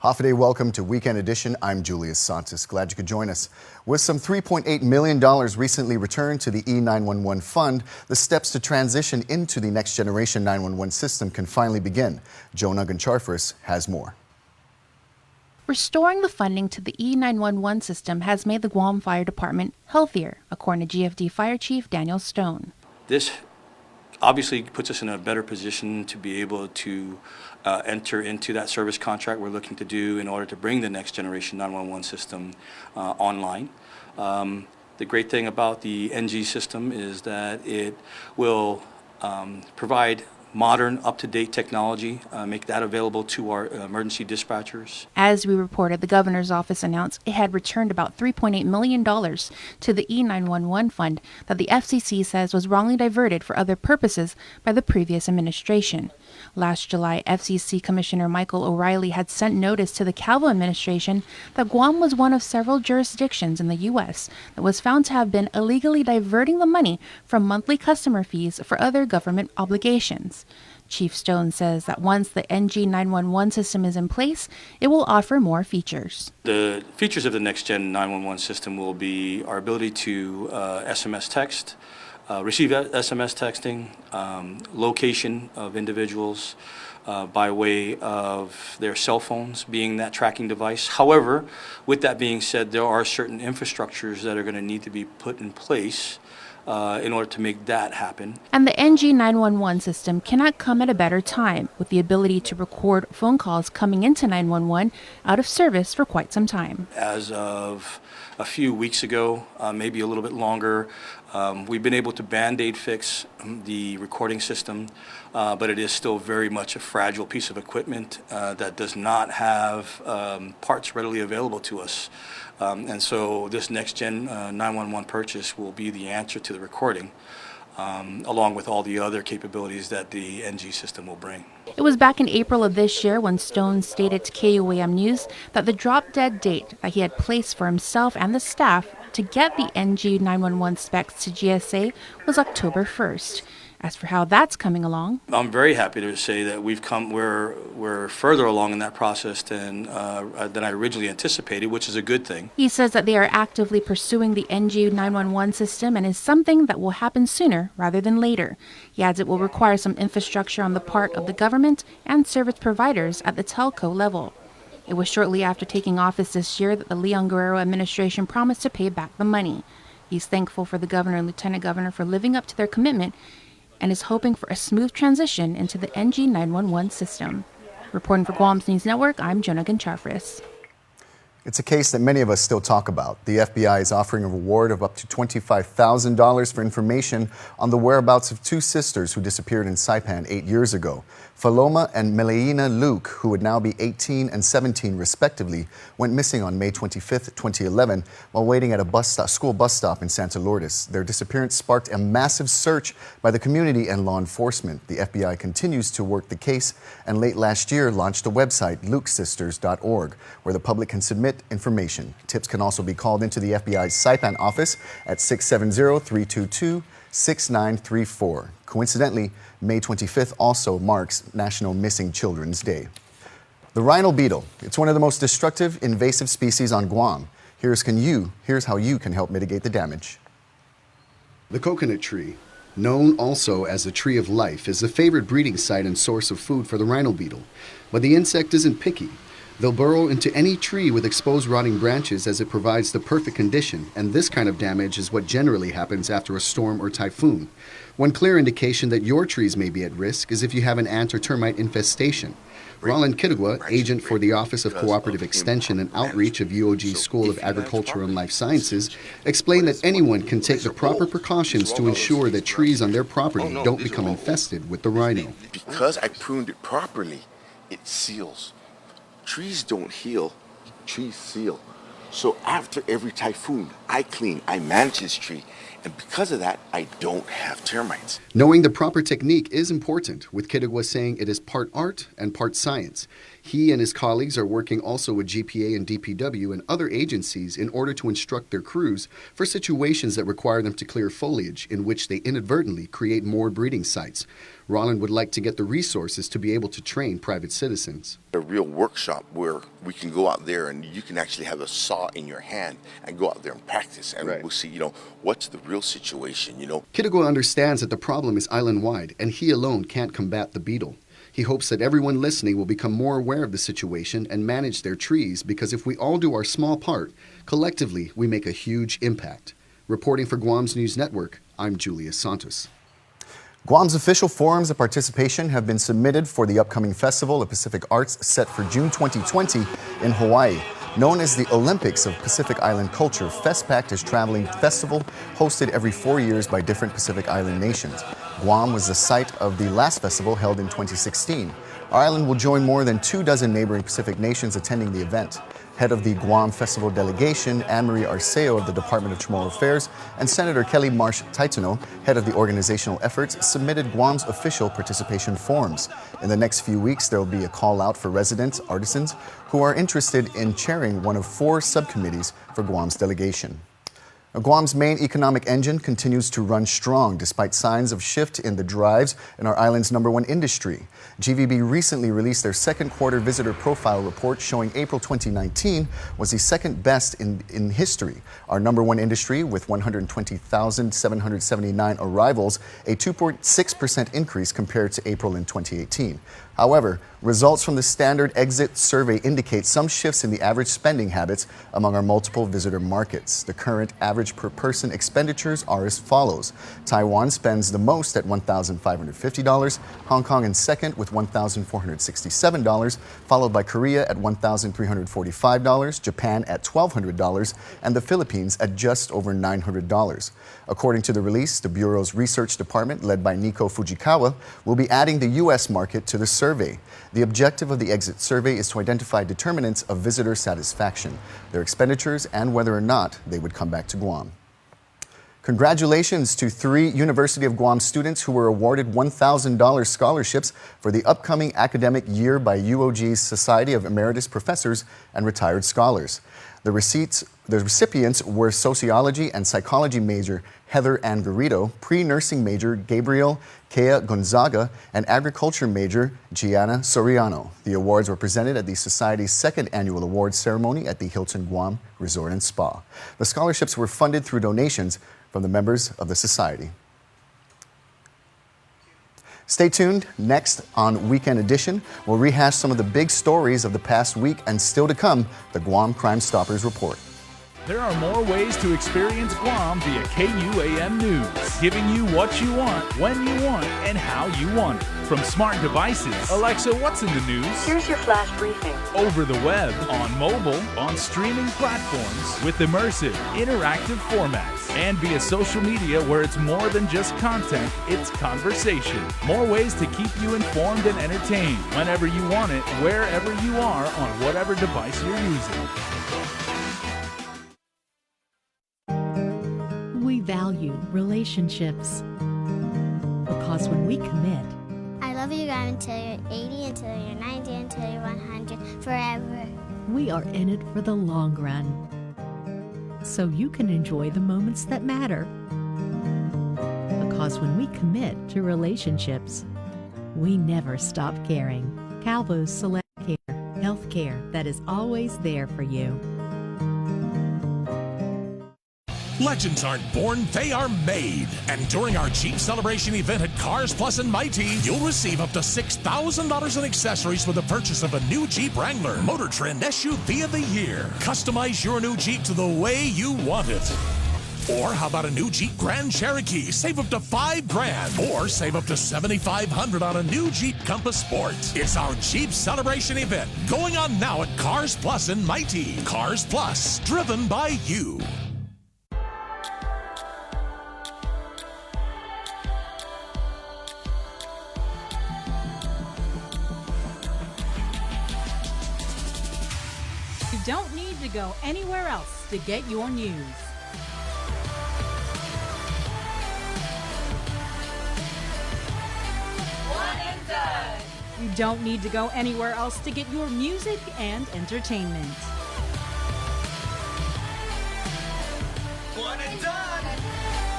Hafa-day welcome to Weekend Edition. I'm Julius Santos. Glad you could join us. With some $3.8 million recently returned to the E911 fund, the steps to transition into the next generation 911 system can finally begin. Jonah Goncharfris has more. Restoring the funding to the E911 system has made the Guam Fire Department healthier, according to GFD Fire Chief Daniel Stone. This obviously puts us in a better position to be able to enter into that service contract we're looking to do in order to bring the next generation 911 system online. The great thing about the NG system is that it will provide modern, up-to-date technology, make that available to our emergency dispatchers. As we reported, the governor's office announced it had returned about $3.8 million to the E911 fund that the FCC says was wrongly diverted for other purposes by the previous administration. Last July, FCC Commissioner Michael O'Reilly had sent notice to the Calvo administration that Guam was one of several jurisdictions in the U.S. that was found to have been illegally diverting the money from monthly customer fees for other government obligations. Chief Stone says that once the NG 911 system is in place, it will offer more features. The features of the next gen 911 system will be our ability to SMS text, receive SMS texting, location of individuals by way of their cell phones being that tracking device. However, with that being said, there are certain infrastructures that are going to need to be put in place in order to make that happen. And the NG 911 system cannot come at a better time, with the ability to record phone calls coming into 911 out of service for quite some time. As of a few weeks ago, maybe a little bit longer, we've been able to band-aid fix the recording system, but it is still very much a fragile piece of equipment that does not have parts readily available to us. And so this next-gen 911 purchase will be the answer to the recording, along with all the other capabilities that the NG system will bring. It was back in April of this year when Stone stated to KUAM News that the drop-dead date that he had placed for himself and the staff to get the NG 911 specs to GSA was October 1st. As for how that's coming along, I'm very happy to say that we're further along in that process than I originally anticipated, which is a good thing. He says that they are actively pursuing the NG 911 system and is something that will happen sooner rather than later. He adds it will require some infrastructure on the part of the government and service providers at the telco level. It was shortly after taking office this year that the Leon Guerrero administration promised to pay back the money. He's thankful for the governor and lieutenant governor for living up to their commitment and is hoping for a smooth transition into the NG 911 system. Reporting for Guam's News Network, I'm Jonah Goncharfris. It's a case that many of us still talk about. The FBI is offering a reward of up to $25,000 for information on the whereabouts of two sisters who disappeared in Saipan 8 years ago. Faloma and Meleina Luke, who would now be 18 and 17 respectively, went missing on May 25, 2011, while waiting at a school bus stop in Santa Lourdes. Their disappearance sparked a massive search by the community and law enforcement. The FBI continues to work the case and late last year launched a website, lukesisters.org, where the public can submit information. Tips can also be called into the FBI's Saipan office at 670-322-6934. Coincidentally, May 25th also marks National Missing Children's Day. The Rhino beetle. It's one of the most destructive, invasive species on Guam. Here's how you can help mitigate the damage. The coconut tree, known also as the tree of life, is a favorite breeding site and source of food for the rhino beetle. But the insect isn't picky. They'll burrow into any tree with exposed rotting branches as it provides the perfect condition, and this kind of damage is what generally happens after a storm or typhoon. One clear indication that your trees may be at risk is if you have an ant or termite infestation. Roland Kittigwa, agent for the Office of Cooperative Extension and Outreach of UOG School of Agriculture and Life Sciences, explained that anyone can take the proper precautions to ensure that trees on their property don't become infested with the rhino. Because I pruned it properly, it seals. Trees don't heal, trees seal. So after every typhoon, I clean, I manage this tree, And because of that, I don't have termites. Knowing the proper technique is important, with Kittigwa saying it is part art and part science. He and his colleagues are working also with GPA and DPW and other agencies in order to instruct their crews for situations that require them to clear foliage in which they inadvertently create more breeding sites. Roland would like to get the resources to be able to train private citizens. A real workshop where we can go out there and you can actually have a saw in your hand and go out there and practice. And we'll see, what's the real situation, Kittigwa understands that the problem is island-wide and he alone can't combat the beetle. He hopes that everyone listening will become more aware of the situation and manage their trees, because if we all do our small part, collectively we make a huge impact. Reporting for Guam's News Network, I'm Julius Santos. Guam's official forms of participation have been submitted for the upcoming Festival of Pacific Arts set for June 2020 in Hawaii. Known as the Olympics of Pacific Island Culture, FestPact is a traveling festival hosted every 4 years by different Pacific Island nations. Guam was the site of the last festival held in 2016. Our island will join more than 24 neighboring Pacific nations attending the event. Head of the Guam Festival delegation, Anne-Marie Arceo of the Department of Chamorro Affairs, and Senator Kelly Marsh Taitano, head of the organizational efforts, submitted Guam's official participation forms. In the next few weeks, there will be a call out for residents, artisans, who are interested in chairing one of 4 subcommittees for Guam's delegation. Now, Guam's main economic engine continues to run strong despite signs of shift in the drives in our island's #1 industry. GVB recently released their second quarter visitor profile report showing April 2019 was the second best in history. Our #1 industry with 120,779 arrivals, a 2.6% increase compared to April in 2018. However, results from the standard exit survey indicate some shifts in the average spending habits among our multiple visitor markets. The current average per person expenditures are as follows. Taiwan spends the most at $1,550, Hong Kong in second with $1,467, followed by Korea at $1,345, Japan at $1,200, and the Philippines at just over $900. According to the release, the Bureau's research department, led by Nico Fujikawa, will be adding the U.S. market to the survey. The objective of the exit survey is to identify determinants of visitor satisfaction, their expenditures, and whether or not they would come back to Guam. Congratulations to 3 University of Guam students who were awarded $1,000 scholarships for the upcoming academic year by UOG's Society of Emeritus Professors and Retired Scholars. The recipients were sociology and psychology major Heather Ann Garrido, pre-nursing major Gabriel Kea Gonzaga, and agriculture major Gianna Soriano. The awards were presented at the Society's second annual awards ceremony at the Hilton Guam Resort and Spa. The scholarships were funded through donations from the members of the Society. Stay tuned. Next on Weekend Edition, we'll rehash some of the big stories of the past week, and still to come, the Guam Crime Stoppers report. There are more ways to experience Guam via KUAM News, giving you what you want, when you want, and how you want it. From smart devices, Alexa, what's in the news? Here's your flash briefing. Over the web, on mobile, on streaming platforms, with immersive, interactive formats, and via social media where it's more than just content, it's conversation. More ways to keep you informed and entertained whenever you want it, wherever you are, on whatever device you're using. We value relationships because when we commit, I love you guys until you're 80, until you're 90, until you're 100, forever. we are in it for the long run. So you can enjoy the moments that matter. Because when we commit to relationships, we never stop caring. Calvo's Select Care, health care that is always there for you. Legends aren't born, they are made. And during our Jeep Celebration event at Cars Plus and Mighty, you'll receive up to $6,000 in accessories with the purchase of a new Jeep Wrangler, Motor Trend SUV of the Year. Customize your new Jeep to the way you want it. Or how about a new Jeep Grand Cherokee? Save up to $5,000. Or save up to $7,500 on a new Jeep Compass Sport. It's our Jeep Celebration event going on now at Cars Plus and Mighty. Cars Plus, driven by you. You don't need to go anywhere else to get your news. You don't need to go anywhere else to get your music and entertainment. One and done.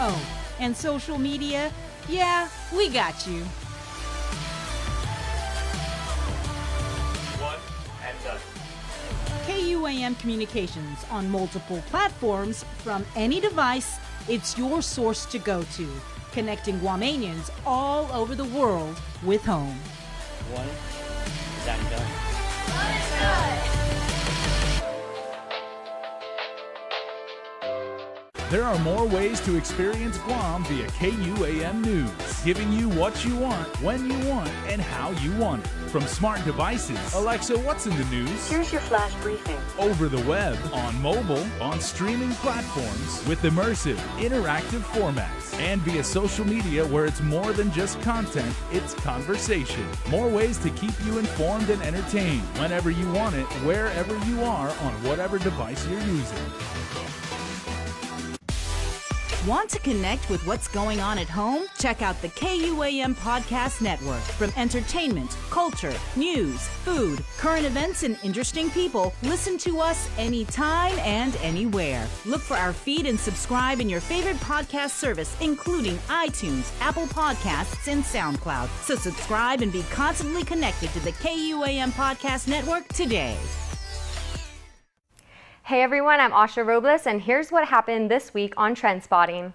Oh, and social media? Yeah, we got you. One and done. KUAM Communications on multiple platforms from any device. It's your source to go to, connecting Guamanians all over the world with home. One and done. There are more ways to experience Guam via KUAM News, giving you what you want, when you want, and how you want it. From smart devices, Alexa, what's in the news? Here's your flash briefing. Over the web, on mobile, on streaming platforms, with immersive, interactive formats, and via social media where it's more than just content, it's conversation. More ways to keep you informed and entertained whenever you want it, wherever you are, on whatever device you're using. Want to connect with what's going on at home? Check out the KUAM Podcast Network. From entertainment, culture, news, food, current events, and interesting people, listen to us anytime and anywhere. Look for our feed and subscribe in your favorite podcast service, including iTunes, Apple Podcasts, and SoundCloud. So subscribe and be constantly connected to the KUAM Podcast Network today. Hey everyone, I'm Asha Robles, and here's what happened this week on Trend Spotting.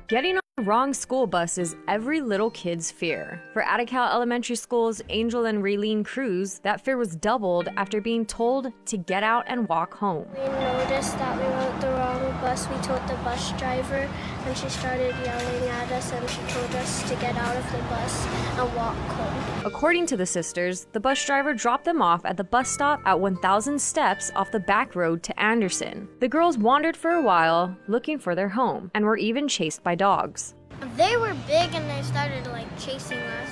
Getting on the wrong school bus is every little kid's fear. For Attica Elementary School's Angel and Raylene Cruz, that fear was doubled after being told to get out and walk home. We noticed that we went the wrong bus. We told the bus driver, and she started yelling at us, and she told us to get out of the bus and walk home. According to the sisters, the bus driver dropped them off at the bus stop at 1,000 steps off the back road to Anderson. The girls wandered for a while, looking for their home, and were even chased by dogs. They were big, and they started chasing us.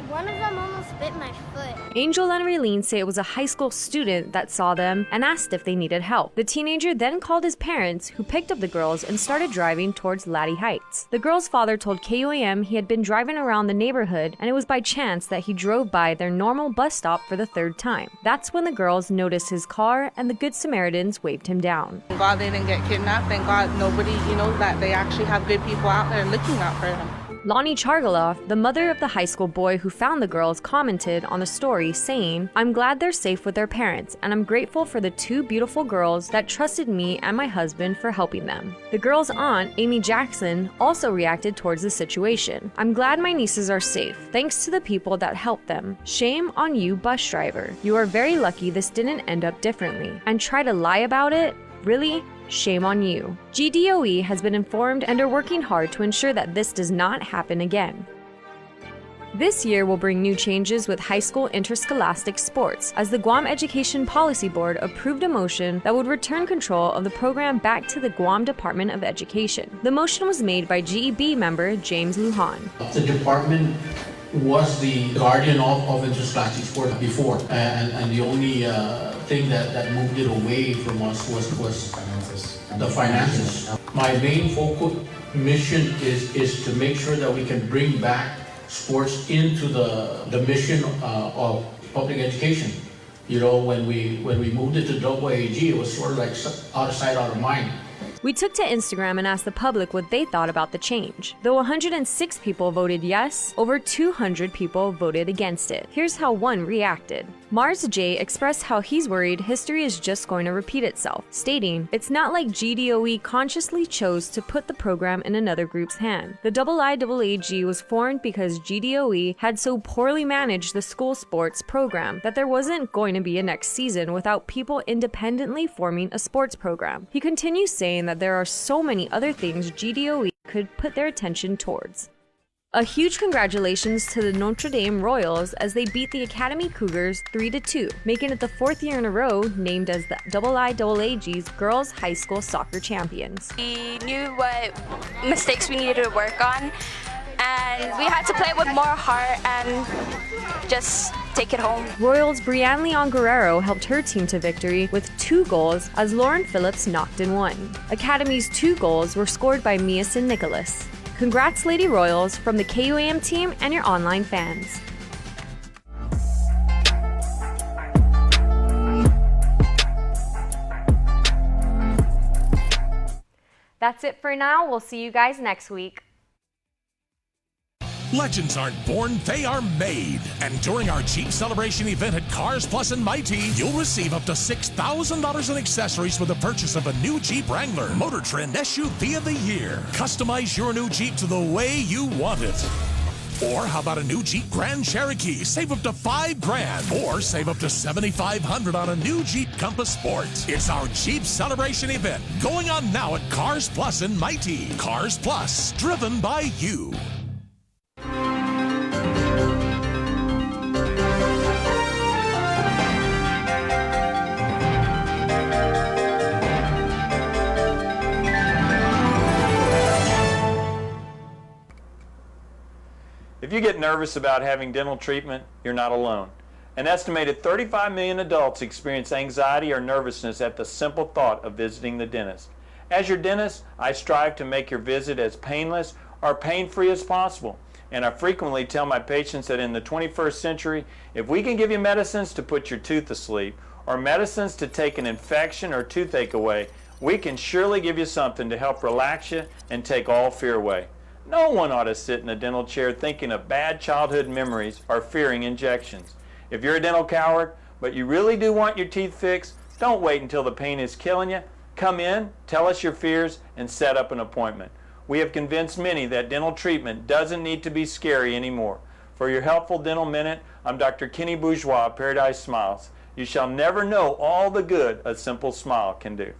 One of them almost bit my foot. Angel and Raylene say it was a high school student that saw them and asked if they needed help. The teenager then called his parents, who picked up the girls and started driving towards Laddie Heights. The girls' father told KUAM he had been driving around the neighborhood, and it was by chance that he drove by their normal bus stop for the third time. That's when the girls noticed his car, and the Good Samaritans waved him down. Thank God they didn't get kidnapped. Thank God nobody, that they actually have good people out there looking out for them. Lonnie Chargaloff, the mother of the high school boy who found the girls, commented on the story, saying, "I'm glad they're safe with their parents, and I'm grateful for the two beautiful girls that trusted me and my husband for helping them." The girls' aunt, Amy Jackson, also reacted towards the situation. "I'm glad my nieces are safe, thanks to the people that helped them. Shame on you, bus driver. You are very lucky this didn't end up differently. And try to lie about it? Really? Shame on you." GDOE has been informed and are working hard to ensure that this does not happen again. This year will bring new changes with high school interscholastic sports, as the Guam Education Policy Board approved a motion that would return control of the program back to the Guam Department of Education. The motion was made by GEB member James Lujan. The department was the guardian of interscholastic sport before, and the only thing that moved it away from us was the finances. My main focal mission is to make sure that we can bring back sports into the mission of public education. When we moved it to AAG, it was sort of like out of sight, out of mind. We took to Instagram and asked the public what they thought about the change. Though 106 people voted yes, over 200 people voted against it. Here's how one reacted. Mars J expressed how he's worried history is just going to repeat itself, stating, "It's not like GDOE consciously chose to put the program in another group's hand. The IIAAG was formed because GDOE had so poorly managed the school sports program that there wasn't going to be a next season without people independently forming a sports program." He continues saying that there are so many other things GDOE could put their attention towards. A huge congratulations to the Notre Dame Royals as they beat the Academy Cougars 3-2, making it the fourth year in a row named as the IIAAG's Girls High School Soccer Champions. We knew what mistakes we needed to work on, and we had to play with more heart and just take it home. Royals' Brianne Leon Guerrero helped her team to victory with 2 goals as Lauren Phillips knocked in 1. Academy's 2 goals were scored by Miason Nicholas. Congrats, Lady Royals, from the KUAM team and your online fans. That's it for now. We'll see you guys next week. Legends aren't born, they are made. And during our Jeep Celebration event at Cars Plus and Mighty, you'll receive up to $6,000 in accessories with the purchase of a new Jeep Wrangler, Motor Trend SUV of the Year. Customize your new Jeep to the way you want it. Or how about a new Jeep Grand Cherokee? Save up to $5,000. Or save up to $7,500 on a new Jeep Compass Sport. It's our Jeep Celebration event going on now at Cars Plus and Mighty. Cars Plus, driven by you. If you get nervous about having dental treatment, you're not alone. An estimated 35 million adults experience anxiety or nervousness at the simple thought of visiting the dentist. As your dentist, I strive to make your visit as painless or pain-free as possible. And I frequently tell my patients that in the 21st century, if we can give you medicines to put your tooth to sleep or medicines to take an infection or toothache away, we can surely give you something to help relax you and take all fear away. No one ought to sit in a dental chair thinking of bad childhood memories or fearing injections. If you're a dental coward, but you really do want your teeth fixed, don't wait until the pain is killing you. Come in, tell us your fears, and set up an appointment. We have convinced many that dental treatment doesn't need to be scary anymore. For your helpful dental minute, I'm Dr. Kenny Bourgeois of Paradise Smiles. You shall never know all the good a simple smile can do.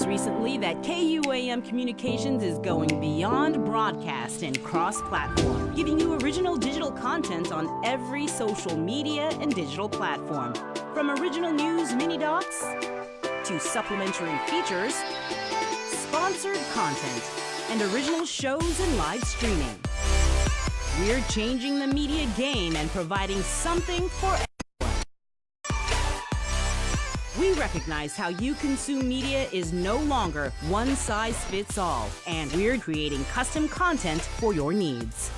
Recently that KUAM Communications is going beyond broadcast and cross-platform, giving you original digital content on every social media and digital platform. From original news mini-docs to supplementary features, sponsored content, and original shows and live streaming. We're changing the media game and providing something for everyone. We recognize how you consume media is no longer one size fits all, and we're creating custom content for your needs.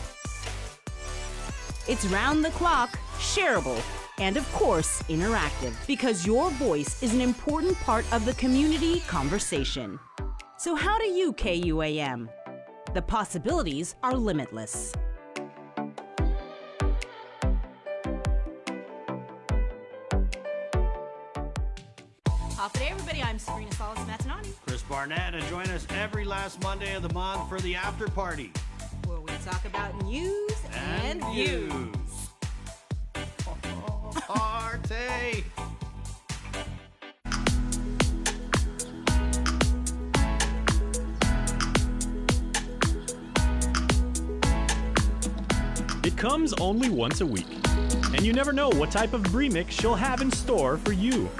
It's round the clock, shareable, and of course, interactive, because your voice is an important part of the community conversation. So how do you KUAM? The possibilities are limitless. Today, everybody, I'm Sabrina Salas-Matanani. Chris Barnett, and join us every last Monday of the month for the after party, where we talk about news and views. Arte! It comes only once a week, and you never know what type of brie mix she'll have in store for you.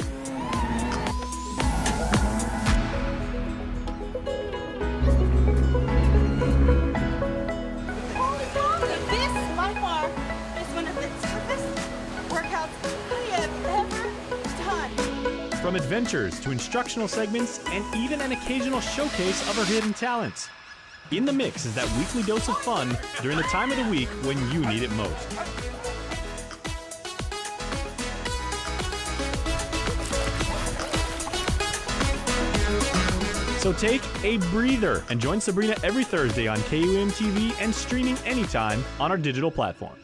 From adventures to instructional segments and even an occasional showcase of our hidden talents. In the mix is that weekly dose of fun during the time of the week when you need it most. So take a breather and join Sabrina every Thursday on KUAM TV and streaming anytime on our digital platform.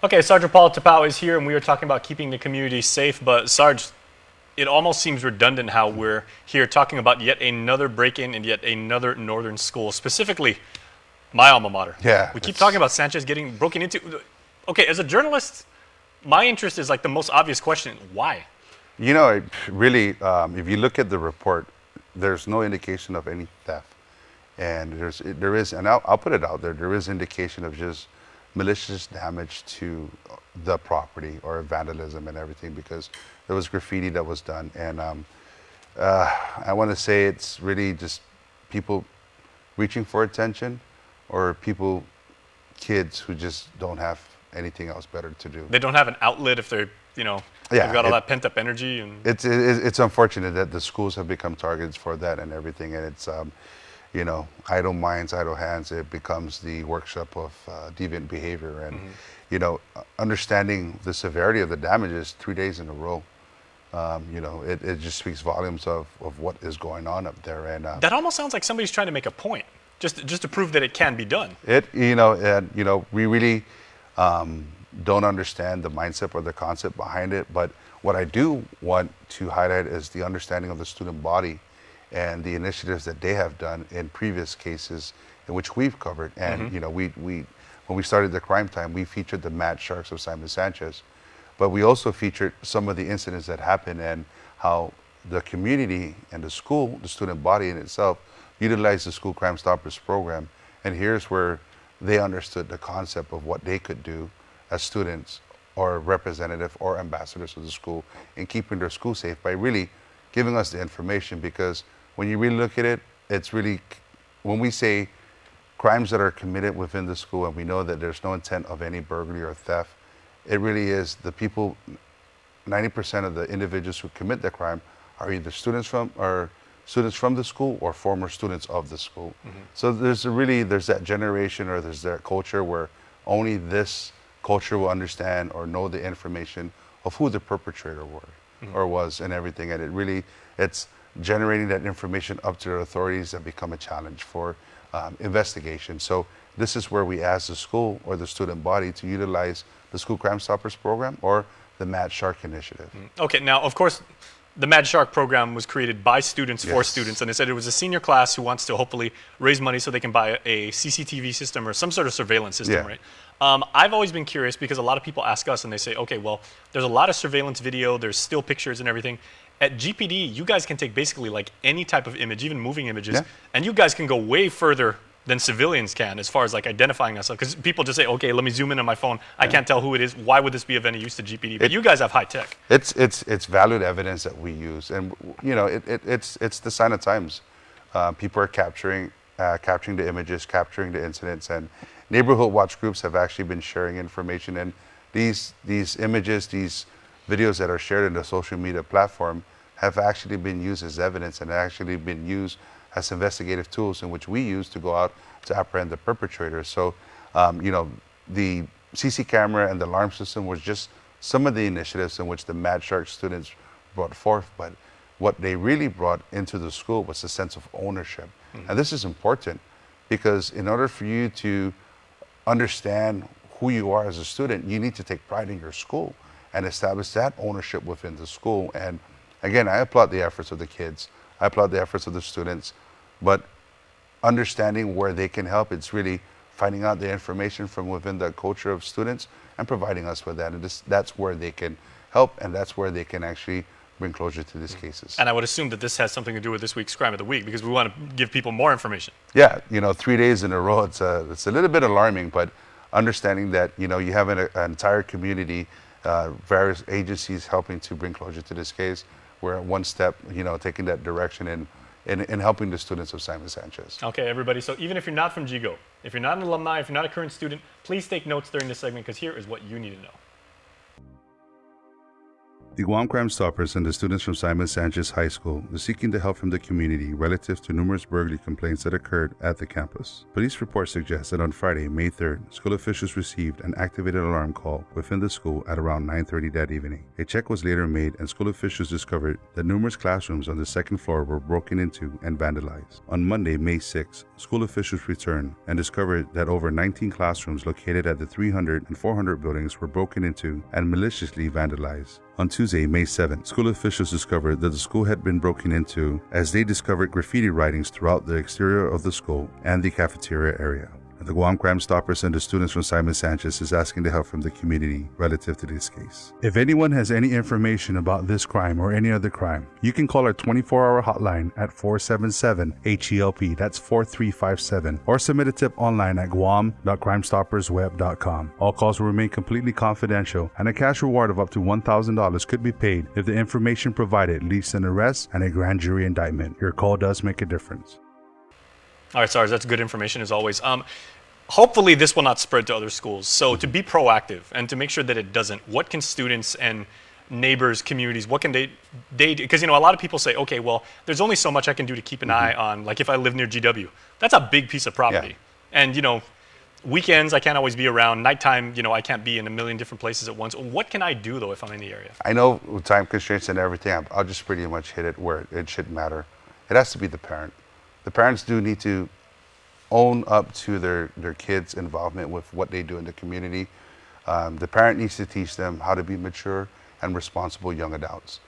Okay, Sergeant Paul Tapau is here, and we are talking about keeping the community safe. But Sarge, it almost seems redundant how we're here talking about yet another break-in and yet another northern school, specifically my alma mater. Yeah. We keep talking about Sanchez getting broken into. Okay, as a journalist, my interest is like the most obvious question: why? You know, it really, if you look at the report, there's no indication of any theft, and there is, and I'll put it out there. There is indication of just malicious damage to the property or vandalism and everything, because there was graffiti that was done, and I want to say it's really just people reaching for attention, or kids who just don't have anything else better to do. They don't have an outlet if they're, they've got all that pent up energy. And it's unfortunate that the schools have become targets for that and everything, and it's idle minds, idle hands. It becomes the workshop of deviant behavior, and understanding the severity of the damages 3 days in a row. It just speaks volumes of what is going on up there, and that almost sounds like somebody's trying to make a point, just to prove that it can be done. We really don't understand the mindset or the concept behind it, but what I do want to highlight is the understanding of the student body and the initiatives that they have done in previous cases in which we've covered. And when we started the Crime Time, we featured the Mad Sharks of Simon Sanchez, but we also featured some of the incidents that happened and how the community and the school, the student body in itself, utilized the School Crime Stoppers program. And here's where they understood the concept of what they could do as students or representative or ambassadors of the school in keeping their school safe by really giving us the information. Because when you really look at it, it's really, when we say crimes that are committed within the school and we know that there's no intent of any burglary or theft, it really is the people, 90% of the individuals who commit the crime are either students from the school or former students of the school. So there's that generation, or there's that culture where only this culture will understand or know the information of who the perpetrator was and everything. And it's generating that information up to the authorities that become a challenge for investigation. So this is where we ask the school or the student body to utilize the School Crime Stoppers program or the Mad Shark initiative. Okay, now of course the Mad Shark program was created by students for students, and they said it was a senior class who wants to hopefully raise money so they can buy a CCTV system or some sort of surveillance system, right? I've always been curious because a lot of people ask us and they say, okay, well, there's a lot of surveillance video, there's still pictures and everything. At GPD, you guys can take basically like any type of image, even moving images, and you guys can go way further than civilians can as far as like identifying us. Because people just say, okay, let me zoom in on my phone. I can't tell who it is. Why would this be of any use to GPD? But you guys have high tech. It's valued evidence that we use, and it's the sign of times. People are capturing the images, capturing the incidents, and neighborhood watch groups have actually been sharing information. And these images, these videos that are shared in the social media platform have actually been used as evidence and actually been used as investigative tools in which we use to go out to apprehend the perpetrators. So, the CC camera and the alarm system was just some of the initiatives in which the Mad Shark students brought forth, but what they really brought into the school was a sense of ownership. And this is important because in order for you to understand who you are as a student, you need to take pride in your school and establish that ownership within the school. And again, I applaud the efforts of the kids. I applaud the efforts of the students, but understanding where they can help, it's really finding out the information from within the culture of students and providing us with that. And that's where they can help, and that's where they can actually bring closure to these cases. And I would assume that this has something to do with this week's Crime of the Week, because we want to give people more information. Yeah, 3 days in a row, it's a little bit alarming, but understanding that, you have an entire community, various agencies helping to bring closure to this case. We're one step, taking that direction in helping the students of Simon Sanchez. Okay, everybody. So even if you're not from GGO, if you're not an alumni, if you're not a current student, please take notes during this segment, because here is what you need to know. The KUAM Crime Stoppers and the students from Simon Sanchez High School are seeking the help from the community relative to numerous burglary complaints that occurred at the campus. Police reports suggest that on Friday, May 3rd, school officials received an activated alarm call within the school at around 9:30 that evening. A check was later made and school officials discovered that numerous classrooms on the second floor were broken into and vandalized. On Monday, May 6th, school officials returned and discovered that over 19 classrooms located at the 300 and 400 buildings were broken into and maliciously vandalized. On Tuesday, May 7th, school officials discovered that the school had been broken into as they discovered graffiti writings throughout the exterior of the school and the cafeteria area. The Guam Crime Stoppers and the students from Simon Sanchez is asking the help from the community relative to this case. If anyone has any information about this crime or any other crime, you can call our 24-hour hotline at 477-HELP, that's 4357, or submit a tip online at guam.crimestoppersweb.com. All calls will remain completely confidential, and a cash reward of up to $1,000 could be paid if the information provided leads to an arrest and a grand jury indictment. Your call does make a difference. All right, Sarge, that's good information as always. Hopefully this will not spread to other schools. So to be proactive and to make sure that it doesn't, what can students and neighbors, communities, what can they do? Because, you know, a lot of people say, okay, well, there's only so much I can do to keep an eye on, like if I live near GW. That's a big piece of property. Yeah. And, you know, weekends I can't always be around. Nighttime, you know, I can't be in a million different places at once. What can I do, though, if I'm in the area? I know with time constraints and everything, I'll just pretty much hit it where it shouldn't matter. It has to be the parent. The parents do need to own up to their kids' involvement with what they do in the community. The parent needs to teach them how to be mature and responsible young adults.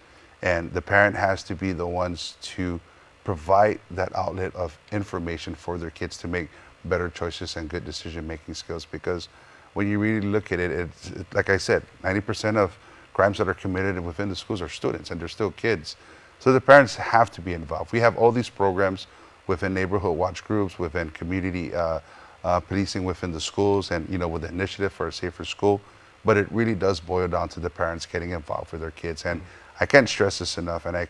And the parent has to be the ones to provide that outlet of information for their kids to make better choices and good decision-making skills. Because when you really look at it, it's like I said, 90% of crimes that are committed within the schools are students, and they're still kids. So the parents have to be involved. We have all these programs within neighborhood watch groups, within community policing within the schools, and, you know, with the initiative for a safer school. But it really does boil down to the parents getting involved with their kids. And I can't stress this enough, and I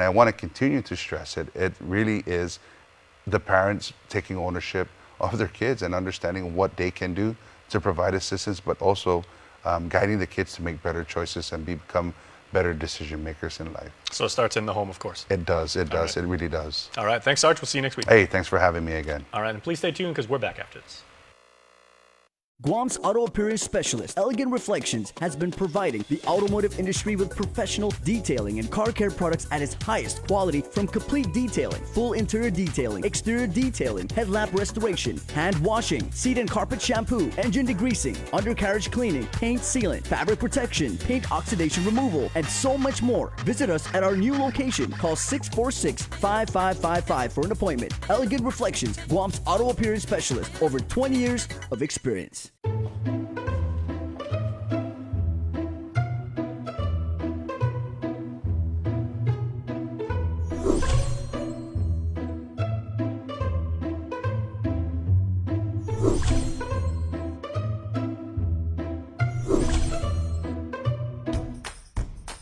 want to continue to stress it. It really is the parents taking ownership of their kids and understanding what they can do to provide assistance, but also guiding the kids to make better choices and become better decision makers in life. So it starts in the home, of course. It does, it does, Right. It really does. All right, thanks, Sarge. We'll see you next week. Hey, thanks for having me again. All right, and please stay tuned because we're back after this. Guam's auto appearance specialist, Elegant Reflections, has been providing the automotive industry with professional detailing and car care products at its highest quality, from complete detailing, full interior detailing, exterior detailing, headlamp restoration, hand washing, seat and carpet shampoo, engine degreasing, undercarriage cleaning, paint sealant, fabric protection, paint oxidation removal, and so much more. Visit us at our new location. Call 646-5555 for an appointment. Elegant Reflections, Guam's auto appearance specialist, over 20 years of experience.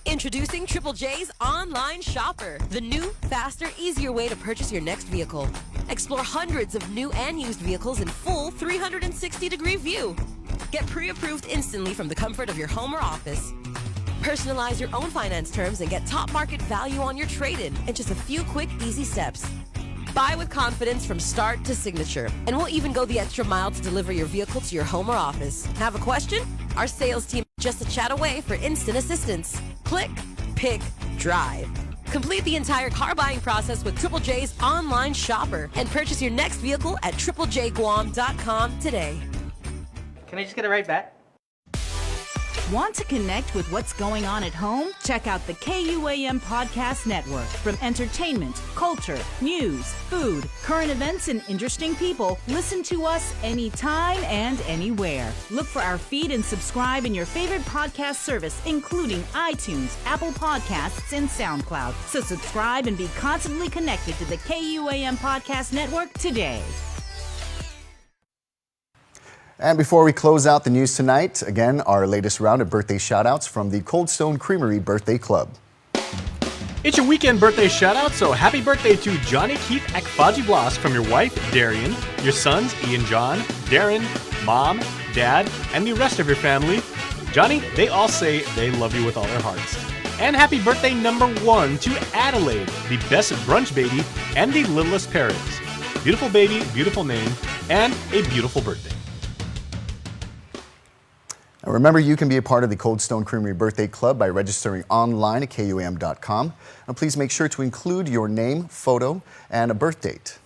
Introducing Triple J's Online Shopper, the new, faster, easier way to purchase your next vehicle. Explore hundreds of new and used vehicles in full 360-degree view. Get pre-approved instantly from the comfort of your home or office. Personalize your own finance terms and get top market value on your trade-in in just a few quick, easy steps. Buy with confidence from start to signature, and we'll even go the extra mile to deliver your vehicle to your home or office. Have a question? Our sales team is just a chat away for instant assistance. Click, pick, drive. Complete the entire car buying process with Triple J's Online Shopper and purchase your next vehicle at triplejguam.com today. Can I just get it right back? Want to connect with what's going on at home? Check out the KUAM Podcast Network. From entertainment, culture, news, food, current events, and interesting people, listen to us anytime and anywhere. Look for our feed and subscribe in your favorite podcast service, including iTunes, Apple Podcasts, and SoundCloud. So subscribe and be constantly connected to the KUAM Podcast Network today. And before we close out the news tonight, again, our latest round of birthday shout-outs from the Cold Stone Creamery Birthday Club. It's your weekend birthday shout-out, so happy birthday to Johnny Keith Akfaji Blas from your wife, Darian, your sons, Ian John, Darren, Mom, Dad, and the rest of your family. Johnny, they all say they love you with all their hearts. And happy birthday number 1 to Adelaide, the best brunch baby and the littlest parents. Beautiful baby, beautiful name, and a beautiful birthday. Now remember, you can be a part of the Cold Stone Creamery Birthday Club by registering online at KUAM.com. And please make sure to include your name, photo, and a birth date.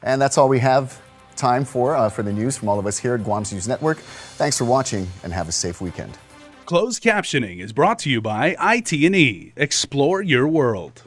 And that's all we have time for the news from all of us here at Guam's News Network. Thanks for watching, and have a safe weekend. Closed captioning is brought to you by IT&E. Explore your world.